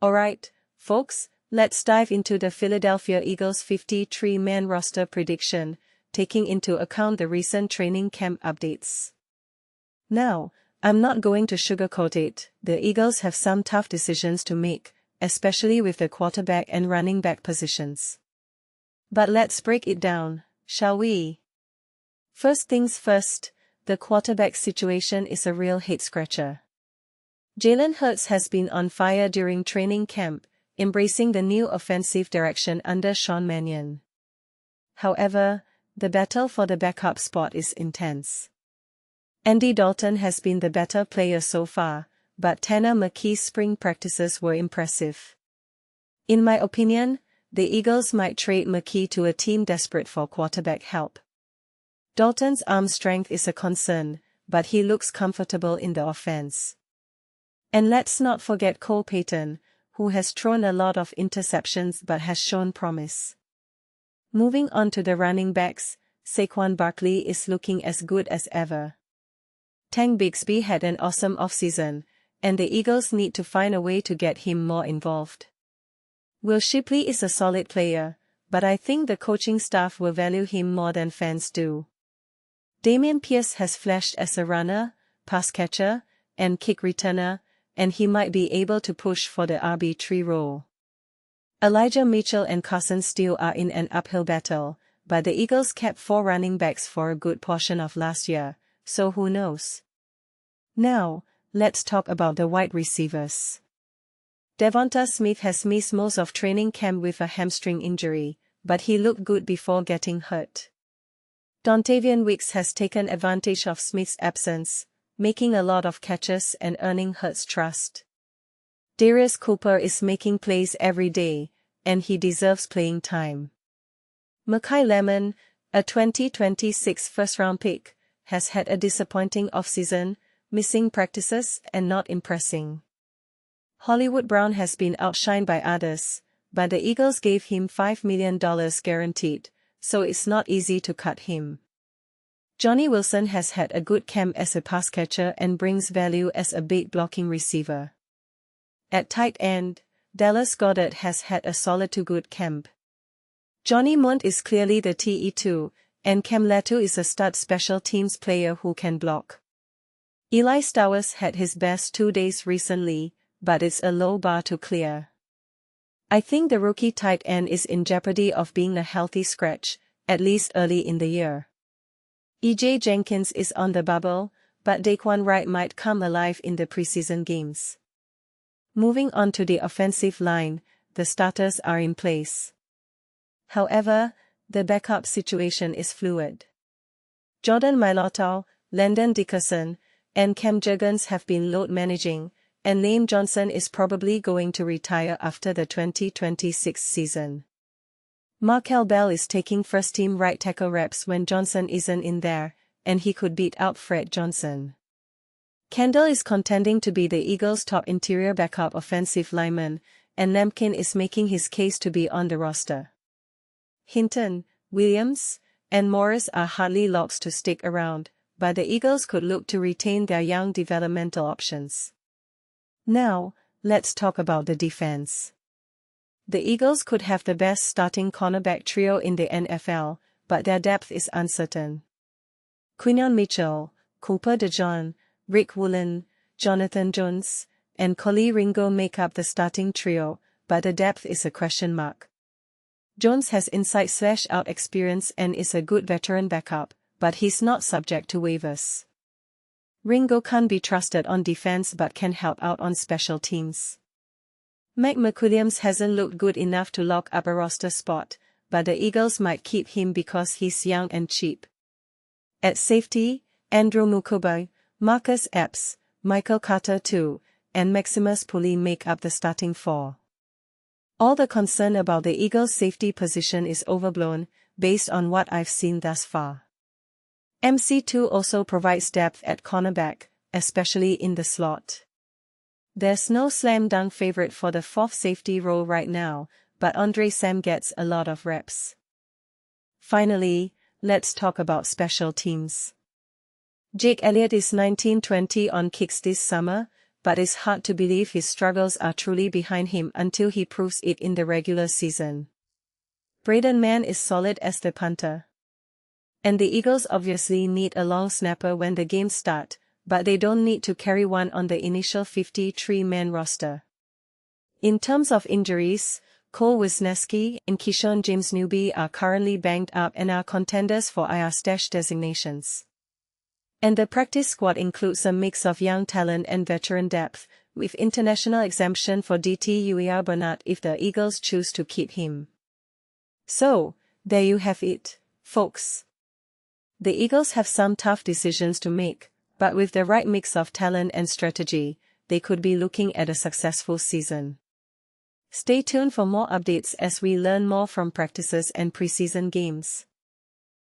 Alright, folks, let's dive into the Philadelphia Eagles 53-man roster prediction, taking into account the recent training camp updates. Now, I'm not going to sugarcoat it, the Eagles have some tough decisions to make, especially with the quarterback and running back positions. But let's break it down, shall we? First things first, the quarterback situation is a real head-scratcher. Jalen Hurts has been on fire during training camp, embracing the new offensive direction under Sean Mannion. However, the battle for the backup spot is intense. Andy Dalton has been the better player so far, but McKee's spring practices were impressive. In my opinion, the Eagles might trade McKee to a team desperate for quarterback help. Dalton's arm strength is a concern, but he looks comfortable in the offense. And let's not forget Cole Payton, who has thrown a lot of interceptions but has shown promise. Moving on to the running backs, Saquon Barkley is looking as good as ever. Bigsby had an awesome offseason, and the Eagles need to find a way to get him more involved. Will Shipley is a solid player, but I think the coaching staff will value him more than fans do. Dameon Pierce has flashed as a runner, pass catcher, and kick returner, and he might be able to push for the RB3 role. Elijah Mitchell and Carson Steele are in an uphill battle, but the Eagles kept 4 running backs for a good portion of last year, so who knows? Now, let's talk about the wide receivers. DeVonta Smith has missed most of training camp with a hamstring injury, but he looked good before getting hurt. Dontayvion Wicks has taken advantage of Smith's absence, making a lot of catches and earning Hurts' trust. Darius is making plays every day, and he deserves playing time. Makai, a 2026 first-round pick, has had a disappointing offseason, missing practices and not impressing. Hollywood Brown has been outshined by others, but the Eagles gave him $5 million guaranteed, so it's not easy to cut him. Johnny Wilson has had a good camp as a pass catcher and brings value as a bait blocking receiver. At tight end, Dallas Goedert has had a solid to good camp. Johnny Mundt is clearly the TE2, and Mailata is a stud special teams player who can block. Eli Stowers had his best 2 days recently, but it's a low bar to clear. I think the rookie tight end is in jeopardy of being a healthy scratch, at least early in the year. E.J. Jenkins is on the bubble, but Daquan Wright might come alive in the preseason games. Moving on to the offensive line, the starters are in place. However, the backup situation is fluid. Jordan Mailata, Landon Dickerson, and Cam Jurgens have been load managing, and Lane Johnson is probably going to retire after the 2026 season. Markel Bell is taking first-team right tackle reps when Johnson isn't in there, and he could beat out Fred Johnson. Kendall is contending to be the Eagles' top interior backup offensive lineman, and Lampkin is making his case to be on the roster. Hinton, Williams, and Morris are hardly locks to stick around, but the Eagles could look to retain their young developmental options. Now, let's talk about the defense. The Eagles could have the best starting cornerback trio in the NFL, but their depth is uncertain. Quinyon Mitchell, Cooper DeJean, Rick Woolen, Jonathan Jones, and Collie Ringo make up the starting trio, but the depth is a question mark. Jones has inside/out experience and is a good veteran backup, but he's not subject to waivers. Ringo can't be trusted on defense but can help out on special teams. McWilliams hasn't looked good enough to lock up a roster spot, but the Eagles might keep him because he's young and cheap. At safety, Andrew Mukubai, Marcus Epps, Michael Carter II, and Maximus Puli make up the starting 4. All the concern about the Eagles' safety position is overblown, based on what I've seen thus far. MC2 also provides depth at cornerback, especially in the slot. There's no slam dunk favorite for the 4th safety role right now, but Andre Sam gets a lot of reps. Finally, let's talk about special teams. Jake Elliott is 19-20 on kicks this summer, but it's hard to believe his struggles are truly behind him until he proves it in the regular season. Braden Mann is solid as the punter. And the Eagles obviously need a long snapper when the games start, but they don't need to carry one on the initial 53-man roster. In terms of injuries, Cole Wisniewski and Keyshawn James-Newby are currently banged up and are contenders for IR stash designations. And the practice squad includes a mix of young talent and veteran depth, with international exemption for DTUER Bernard if the Eagles choose to keep him. So, there you have it, folks. The Eagles have some tough decisions to make, but with the right mix of talent and strategy, they could be looking at a successful season. Stay tuned for more updates as we learn more from practices and preseason games.